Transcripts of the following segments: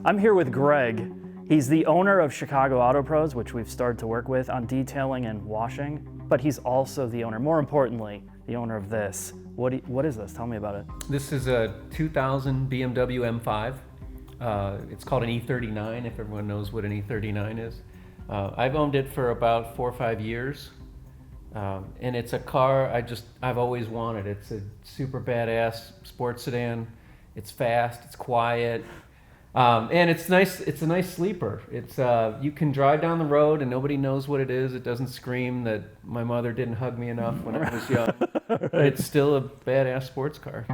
I'm here with Greg. He's the owner of Chicago Auto Pros, which we've started to work with on detailing and washing, but he's also the owner, more importantly, the owner of this. What is this? Tell me about it. This is a 2000 BMW M5. It's called an E39, if everyone knows what an E39 is. I've owned it for about 4 or 5 years. And it's a car I've always wanted. It's a super badass sports sedan. It's fast, it's quiet, and it's nice. It's a nice sleeper. It's you can drive down the road and nobody knows what it is. It doesn't scream that my mother didn't hug me enough when I was young. Right. But it's still a badass sports car.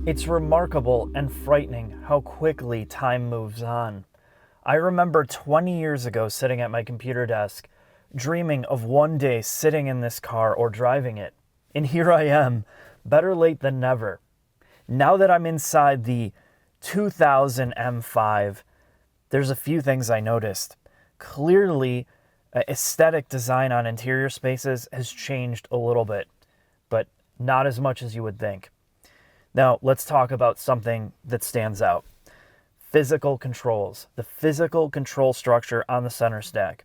It's remarkable and frightening how quickly time moves on. I remember 20 years ago sitting at my computer desk, dreaming of one day sitting in this car or driving it. And here I am, better late than never. Now that I'm inside the 2000 M5, there's a few things I noticed. Clearly, aesthetic design on interior spaces has changed a little bit, but not as much as you would think. Now, let's talk about something that stands out. Physical controls. The physical control structure on the center stack.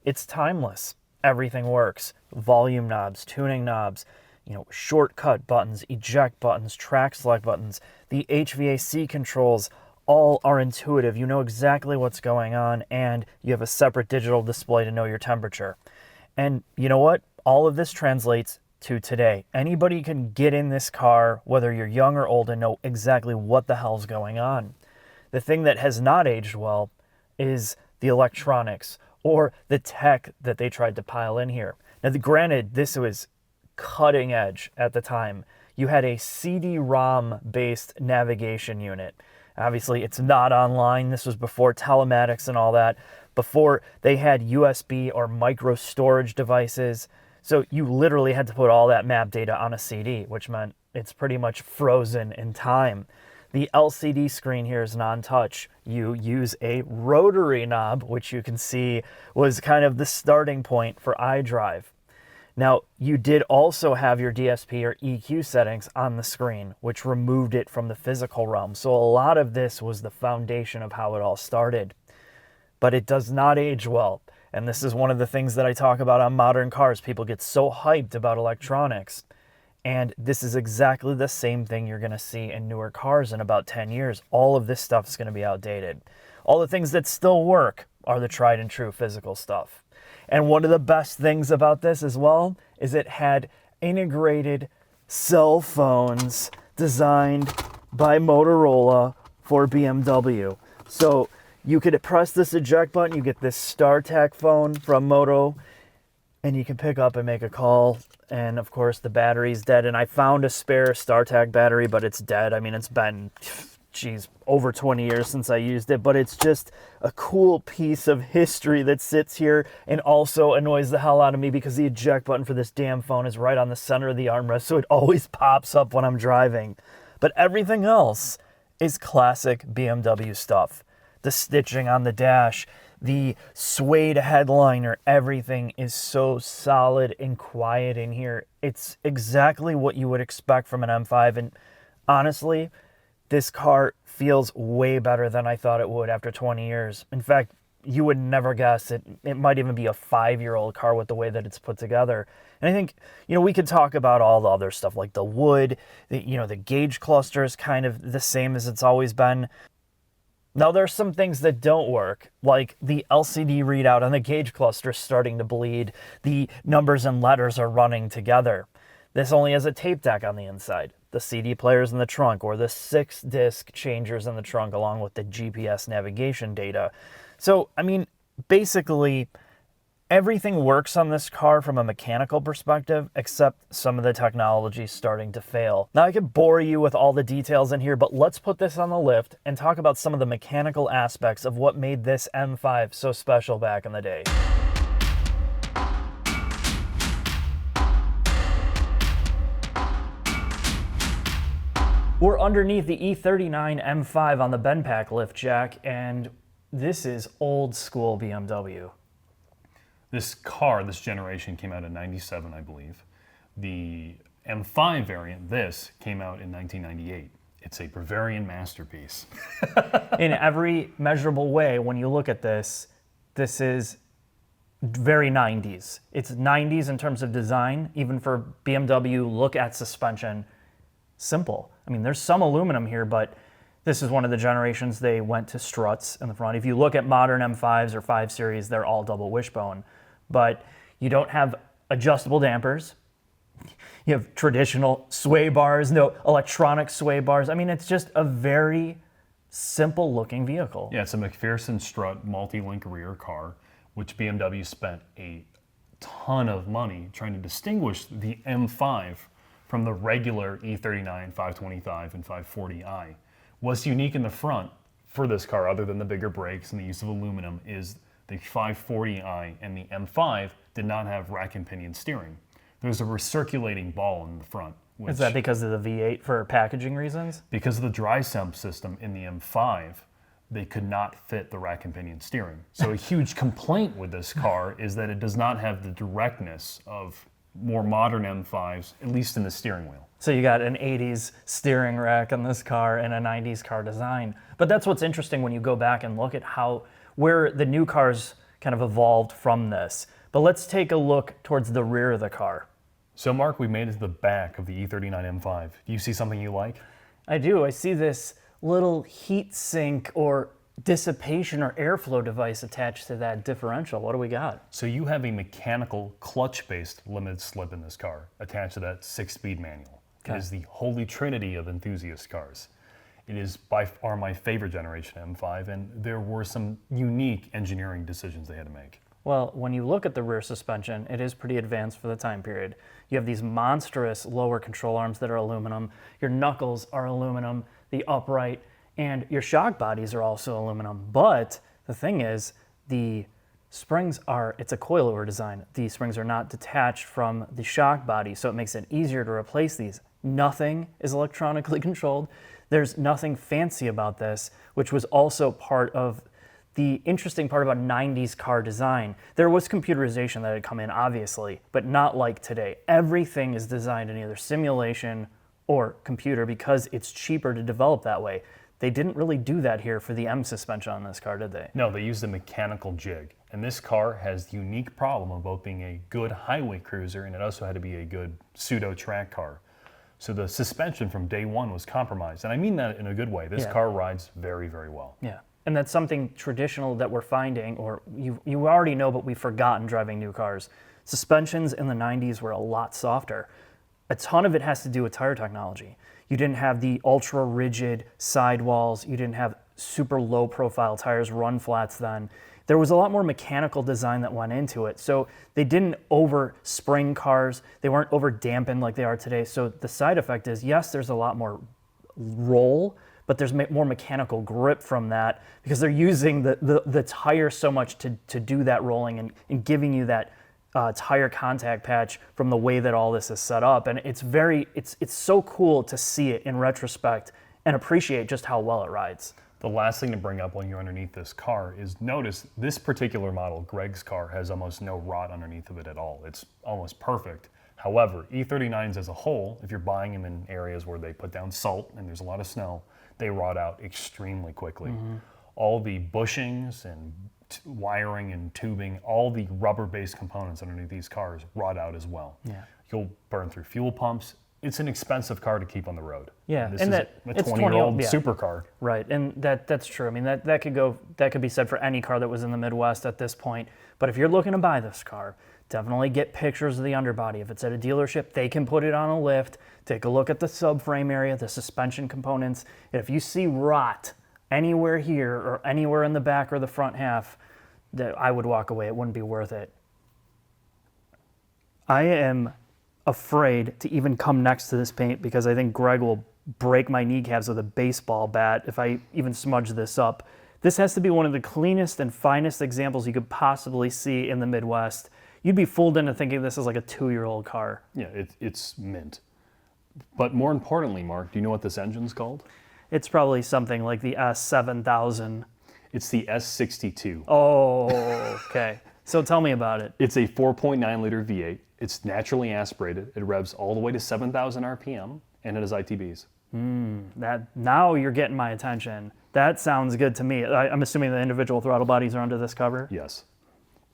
It's timeless. Everything works. Volume knobs, tuning knobs, shortcut buttons, eject buttons, track select buttons. The HVAC controls all are intuitive. You know exactly what's going on, and you have a separate digital display to know your temperature. And you know what? All of this translates to today. Anybody can get in this car, whether you're young or old, and know exactly what the hell's going on. The thing that has not aged well is the electronics or the tech that they tried to pile in here. Now, granted, this was cutting edge at the time. You had a CD-ROM based navigation unit. Obviously, it's not online. This was before telematics and all that, before they had USB or micro storage devices. So you literally had to put all that map data on a CD, which meant it's pretty much frozen in time. The LCD screen here is non-touch. You use a rotary knob, which you can see was kind of the starting point for iDrive. Now, you did also have your DSP or EQ settings on the screen, which removed it from the physical realm. So a lot of this was the foundation of how it all started. But it does not age well. And this is one of the things that I talk about on modern cars. People get so hyped about electronics. And this is exactly the same thing you're going to see in newer cars in about 10 years. All of this stuff is going to be outdated. All the things that still work are the tried and true physical stuff. And one of the best things about this as well is it had integrated cell phones designed by Motorola for BMW. So you could press this eject button, you get this StarTAC phone from Moto, and you can pick up and make a call. And of course, the battery's dead. And I found a spare StarTAC battery, but it's dead. I mean, it's been, over 20 years since I used it, but it's just a cool piece of history that sits here and also annoys the hell out of me because the eject button for this damn phone is right on the center of the armrest, so it always pops up when I'm driving. But everything else is classic BMW stuff. The stitching on the dash, the suede headliner, everything is so solid and quiet in here. It's exactly what you would expect from an M5. And honestly, this car feels way better than I thought it would after 20 years. In fact, you would never guess it. It might even be a 5-year-old car with the way that it's put together. And I think, we could talk about all the other stuff like the wood, the gauge cluster is kind of the same as it's always been. Now, there's some things that don't work, like the LCD readout on the gauge cluster is starting to bleed. The numbers and letters are running together. This only has a tape deck on the inside. The CD player's in the trunk, or the 6-disc changers in the trunk, along with the GPS navigation data. So, I mean, basically, everything works on this car from a mechanical perspective, except some of the technology starting to fail. Now, I could bore you with all the details in here, but let's put this on the lift and talk about some of the mechanical aspects of what made this M5 so special back in the day. We're underneath the E39 M5 on the Benpack lift jack, and this is old school BMW. This car, this generation, came out in 97, I believe. The M5 variant, this, came out in 1998. It's a Bavarian masterpiece. In every measurable way, when you look at this, this is very 90s. It's 90s in terms of design, even for BMW. Look at suspension. Simple. I mean, there's some aluminum here, but this is one of the generations they went to struts in the front. If you look at modern M5s or 5 Series, they're all double wishbone. But you don't have adjustable dampers. You have traditional sway bars, no electronic sway bars. I mean, it's just a very simple looking vehicle. Yeah, it's a McPherson strut multi-link rear car, which BMW spent a ton of money trying to distinguish the M5 from the regular E39, 525, and 540i. What's unique in the front for this car, other than the bigger brakes and the use of aluminum, is the 540i and the M5 did not have rack and pinion steering. There's a recirculating ball in the front. Is that because of the V8 for packaging reasons? Because of the dry sump system in the M5, they could not fit the rack and pinion steering. So a huge complaint with this car is that it does not have the directness of more modern M5s, at least in the steering wheel. So you got an 80s steering rack on this car and a 90s car design. But that's what's interesting when you go back and look at where the new cars kind of evolved from this. But let's take a look towards the rear of the car. So Mark, we made it to the back of the E39 M5. Do you see something you like? I do. I see this little heat sink or dissipation or airflow device attached to that differential. What do we got? So you have a mechanical clutch-based limited slip in this car attached to that 6-speed manual. Okay. It is the holy trinity of enthusiast cars. It is by far my favorite generation M5, and there were some unique engineering decisions they had to make. Well, when you look at the rear suspension, it is pretty advanced for the time period. You have these monstrous lower control arms that are aluminum. Your knuckles are aluminum, the upright, and your shock bodies are also aluminum. But the thing is, the springs it's a coilover design. The springs are not detached from the shock body, so it makes it easier to replace these. Nothing is electronically controlled. There's nothing fancy about this, which was also part of the interesting part about 90s car design. There was computerization that had come in, obviously, but not like today. Everything is designed in either simulation or computer because it's cheaper to develop that way. They didn't really do that here for the M suspension on this car, did they? No, they used a mechanical jig. And this car has the unique problem of both being a good highway cruiser and it also had to be a good pseudo track car. So the suspension from day one was compromised. And I mean that in a good way. This car rides very, very well. Yeah. And that's something traditional that we're finding, or you already know, but we've forgotten driving new cars. Suspensions in the 90s were a lot softer. A ton of it has to do with tire technology. You didn't have the ultra rigid sidewalls. You didn't have super low profile tires, run flats then. There was a lot more mechanical design that went into it. So they didn't over spring cars. They weren't over dampened like they are today. So the side effect is, yes, there's a lot more roll, but there's more mechanical grip from that because they're using the tire so much to do that rolling and giving you that tire contact patch from the way that all this is set up. And it's so cool to see it in retrospect and appreciate just how well it rides. The last thing to bring up when you're underneath this car is notice this particular model, Greg's car, has almost no rot underneath of it at all. It's almost perfect. However, E39s as a whole, if you're buying them in areas where they put down salt and there's a lot of snow, they rot out extremely quickly. Mm-hmm. All the bushings and wiring and tubing, all the rubber-based components underneath these cars rot out as well. Yeah. You'll burn through fuel pumps. it's an expensive car to keep on the road. Yeah, This and is that a it's 20-year-old yeah. supercar. Right, and that's true. I mean, that could be said for any car that was in the Midwest at this point. But if you're looking to buy this car, definitely get pictures of the underbody. If it's at a dealership, they can put it on a lift. Take a look at the subframe area, the suspension components. If you see rot anywhere here or anywhere in the back or the front half, I would walk away. It wouldn't be worth it. I am afraid to even come next to this paint because I think Greg will break my kneecaps with a baseball bat if I even smudge this up. This has to be one of the cleanest and finest examples you could possibly see in the Midwest. You'd be fooled into thinking this is like a 2-year-old car. Yeah, it's mint. But more importantly, Mark, do you know what this engine's called? It's probably something like the S7000. It's the S62. Oh, okay. So tell me about it. It's a 4.9 liter V8. It's naturally aspirated. It revs all the way to 7,000 RPM, and it has ITBs. Now you're getting my attention. That sounds good to me. I'm assuming the individual throttle bodies are under this cover? Yes.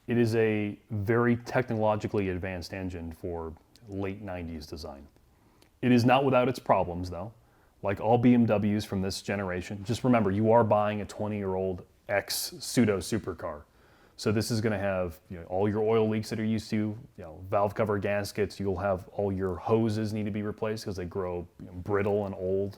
It is a very technologically advanced engine for late 90s design. It is not without its problems, though. Like all BMWs from this generation, just remember, you are buying a 20-year-old pseudo supercar. So this is going to have all your oil leaks that are used to, valve cover gaskets. You'll have all your hoses need to be replaced because they grow brittle and old.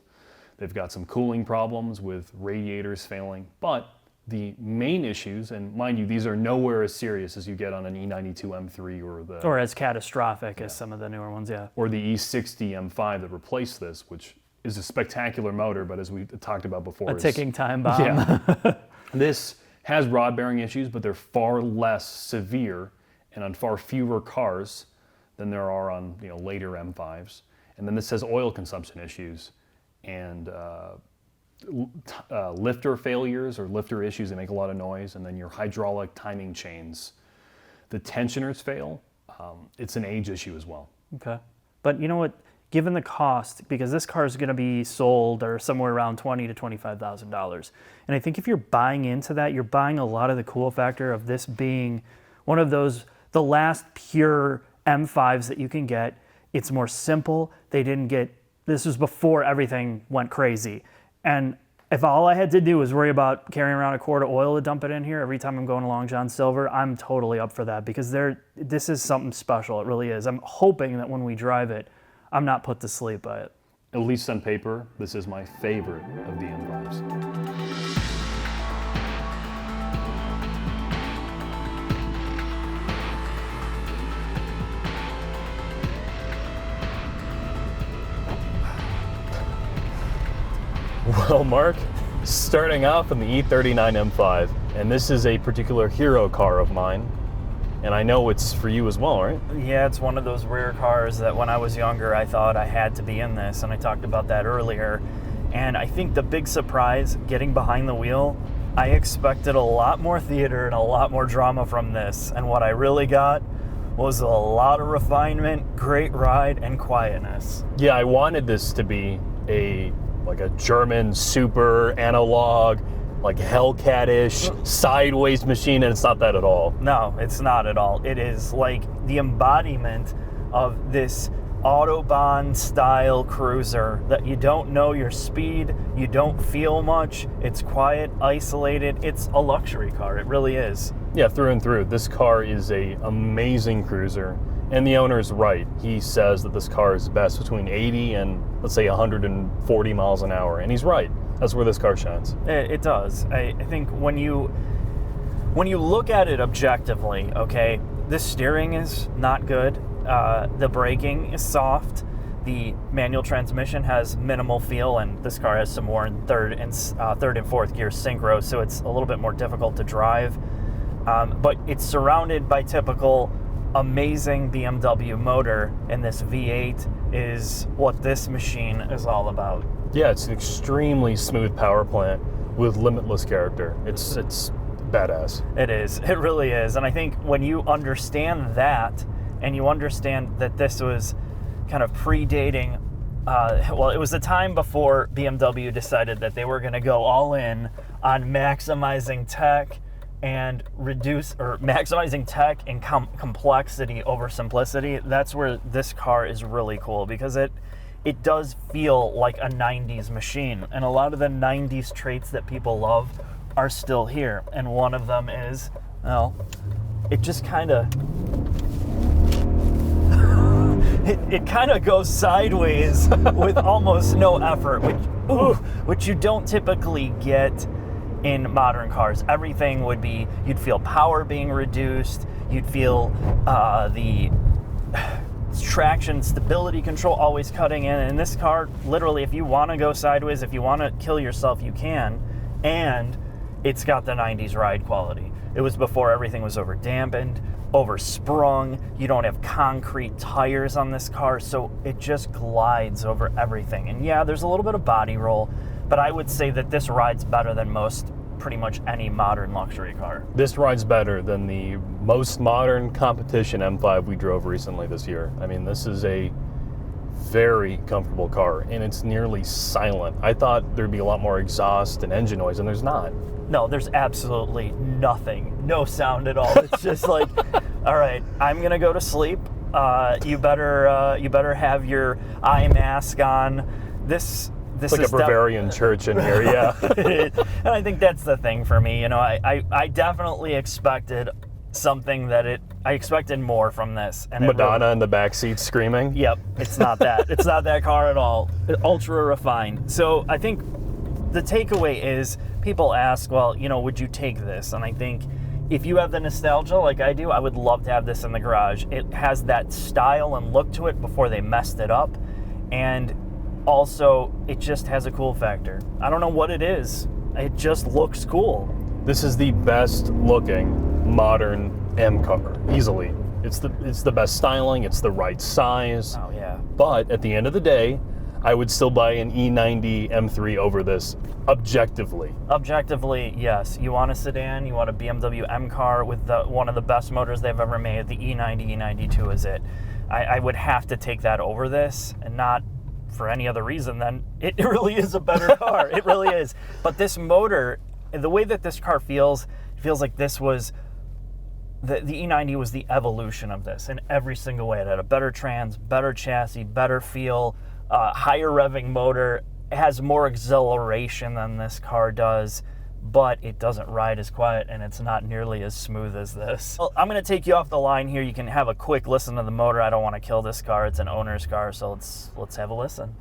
They've got some cooling problems with radiators failing. But the main issues, and mind you, these are nowhere as serious as you get on an E92 M3 or as catastrophic as some of the newer ones, yeah. Or the E60 M5 that replaced this, which is a spectacular motor, but as we talked about before, a ticking time bomb. Yeah. This has rod bearing issues, but they're far less severe and on far fewer cars than there are on later M5s. And then this has oil consumption issues and lifter failures or lifter issues that make a lot of noise, and then your hydraulic timing chains. The tensioners fail. It's an age issue as well. Okay. But you know what? Given the cost, because this car is going to be sold or somewhere around $20,000 to $25,000, and I think if you're buying into that, you're buying a lot of the cool factor of this being one of those, the last pure M5s that you can get. It's more simple. This was before everything went crazy. And if all I had to do was worry about carrying around a quart of oil to dump it in here every time I'm going along John Silver, I'm totally up for that because this is something special. It really is. I'm hoping that when we drive it, I'm not put to sleep by it. At least on paper, this is my favorite of the M5s. Well, Mark, starting off in the E39 M5, and this is a particular hero car of mine, and I know it's for you as well, right? Yeah, it's one of those rare cars that when I was younger, I thought I had to be in this, and I talked about that earlier. And I think the big surprise, getting behind the wheel, I expected a lot more theater and a lot more drama from this, and what I really got was a lot of refinement, great ride, and quietness. Yeah, I wanted this to be like a German super analog, like Hellcat-ish sideways machine, and it's not that at all. No, it's not at all. It is like the embodiment of this Autobahn style cruiser that you don't know your speed, you don't feel much, it's quiet, isolated, it's a luxury car, it really is. Yeah, through and through. This car is an amazing cruiser, and the owner's right. He says that this car is best between 80 and, let's say, 140 miles an hour, and he's right. That's where this car shines. It does. I think when you look at it objectively, okay, the steering is not good. The braking is soft. The manual transmission has minimal feel, and this car has some more in third and fourth gear synchro, so it's a little bit more difficult to drive. But it's surrounded by typical amazing BMW motor, and this V8 is what this machine is all about. Yeah, it's an extremely smooth power plant with limitless character. It's badass. It is. It really is. And I think when you understand that, and you understand that this was kind of predating, it was the time before BMW decided that they were going to go all in on maximizing tech and maximizing tech and complexity over simplicity. That's where this car is really cool because it does feel like a 90s machine. And a lot of the 90s traits that people love are still here. And one of them is, well, it just kind of, it kind of goes sideways with almost no effort, which you don't typically get in modern cars. Everything would be, you'd feel power being reduced, you'd feel the traction stability control always cutting in. And in this car, literally, if you want to go sideways, if you want to kill yourself, you can. And it's got the 90s ride quality. It was before everything was over dampened, oversprung. You don't have concrete tires on this car, so it just glides over everything. And yeah, there's a little bit of body roll, but I would say that this rides better than pretty much any modern luxury car. This rides better than the most modern competition M5 we drove recently this year. I mean, this is a very comfortable car, and it's nearly silent. I thought there'd be a lot more exhaust and engine noise, and there's not. No, there's absolutely nothing. No sound at all. It's just like, all right, I'm gonna go to sleep. You better have your eye mask on. This It's like a Bavarian church in here, yeah. And I think that's the thing for me. You know, I definitely expected something I expected more from this. And Madonna in the backseat screaming. Yep, it's not that. It's not that car at all. Ultra refined. So I think the takeaway is people ask, well, you know, would you take this? And I think if you have the nostalgia like I do, I would love to have this in the garage. It has that style and look to it before they messed it up. And also, it just has a cool factor. I don't know what it is. It just looks cool. This is the best looking modern M car, easily. It's the best styling, it's the right size. Oh yeah. But at the end of the day, I would still buy an E90 M3 over this, objectively. Objectively, yes. You want a sedan, you want a BMW M car with one of the best motors they've ever made. The E90, E92 is it. I would have to take that over this, and not for any other reason than it really is a better car. It really is. But this motor, the way that this car feels, it feels like this was the E90 was the evolution of this in every single way. It had a better trans, better chassis, better feel, higher revving motor. It has more acceleration than this car does, but it doesn't ride as quiet, and it's not nearly as smooth as this. Well, I'm going to take you off the line here. You can have a quick listen to the motor. I don't want to kill this car. It's an owner's car, so let's have a listen.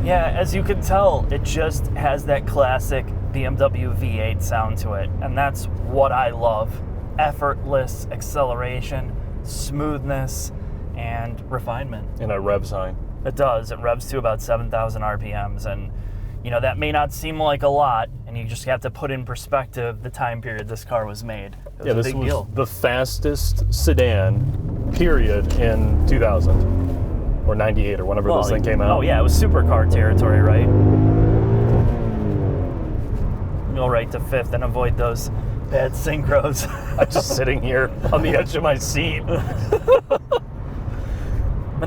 Yeah, as you can tell, it just has that classic BMW V8 sound to it, and that's what I love. Effortless acceleration, smoothness, and refinement. And it revs high. It does. It revs to about 7,000 RPMs, and you know, that may not seem like a lot, and you just have to put in perspective the time period this car was made. It was a this big was deal. the fastest sedan, period, in 2000. Or 98, or whenever this thing came out. Oh yeah, it was supercar territory, right? Go right to fifth and avoid those bad synchros. I'm just sitting here on the edge of my seat. But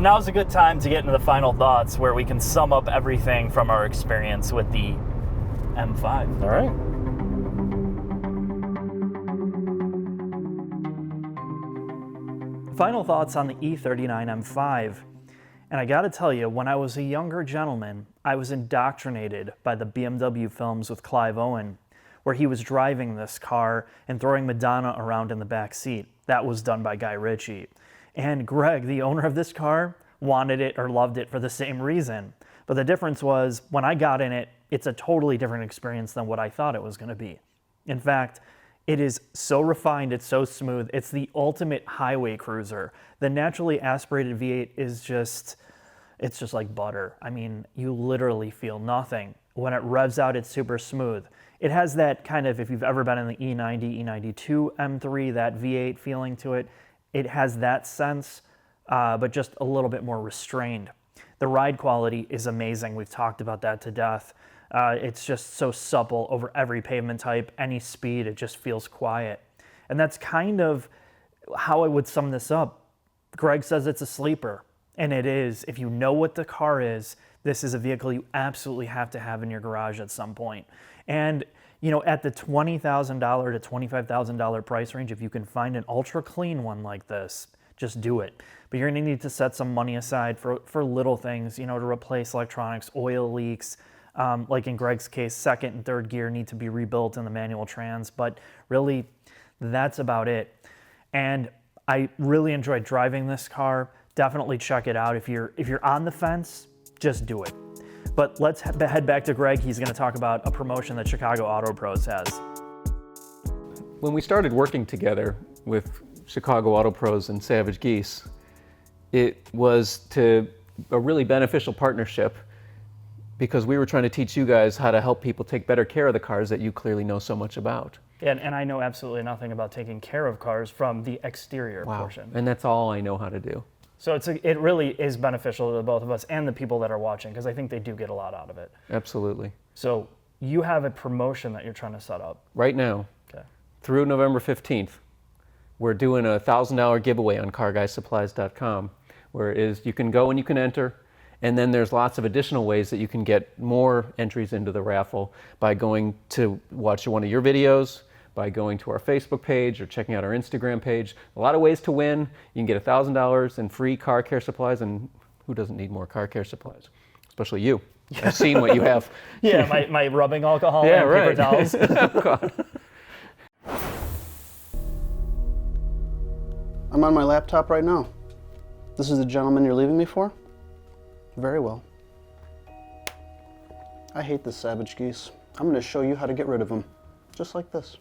now's a good time to get into the final thoughts, where we can sum up everything from our experience with the M5. All right. Final thoughts on the E39 M5. And I gotta tell you, when I was a younger gentleman, I was indoctrinated by the BMW films with Clive Owen, where he was driving this car and throwing Madonna around in the back seat. That was done by Guy Ritchie. And Greg, the owner of this car, wanted it or loved it for the same reason. But the difference was, when I got in it, it's a totally different experience than what I thought it was gonna be. In fact, it is so refined, it's so smooth, it's the ultimate highway cruiser. The naturally aspirated V8 is just like butter. I mean, you literally feel nothing. When it revs out, it's super smooth. It has that kind of, if you've ever been in the E90, E92 M3, that V8 feeling to it, it has that sense, but just a little bit more restrained. The ride quality is amazing. We've talked about that to death. It's just so supple over every pavement type, any speed, it just feels quiet. And that's kind of how I would sum this up. Greg says it's a sleeper. And it is, if you know what the car is, this is a vehicle you absolutely have to have in your garage at some point. And you know, at the $20,000 to $25,000 price range, if you can find an ultra clean one like this, just do it. But you're gonna need to set some money aside for little things, you know, to replace electronics, oil leaks, like in Greg's case, second and third gear need to be rebuilt in the manual trans, but really that's about it. And I really enjoyed driving this car. Definitely check it out. If you're on the fence, just do it. But let's head back to Greg. He's going to talk about a promotion that Chicago Auto Pros has. When we started working together with Chicago Auto Pros and Savage Geese, it was a really beneficial partnership because we were trying to teach you guys how to help people take better care of the cars that you clearly know so much about. And I know absolutely nothing about taking care of cars from the exterior portion. And that's all I know how to do. So it really is beneficial to the both of us and the people that are watching, because I think they do get a lot out of it. Absolutely. So you have a promotion that you're trying to set up. Right now, Okay. through November 15th, we're doing a $1,000 giveaway on carguysupplies.com, where it is you can go and you can enter, and then there's lots of additional ways that you can get more entries into the raffle by going to watch one of your videos, by going to our Facebook page or checking out our Instagram page. A lot of ways to win. You can get $1,000 in free car care supplies, and who doesn't need more car care supplies? Especially you. I've seen what you have. Yeah, my rubbing alcohol and paper towels. Oh, God. I'm on my laptop right now. This is the gentleman you're leaving me for? Very well. I hate this Savage Geese. I'm going to show you how to get rid of him. Just like this.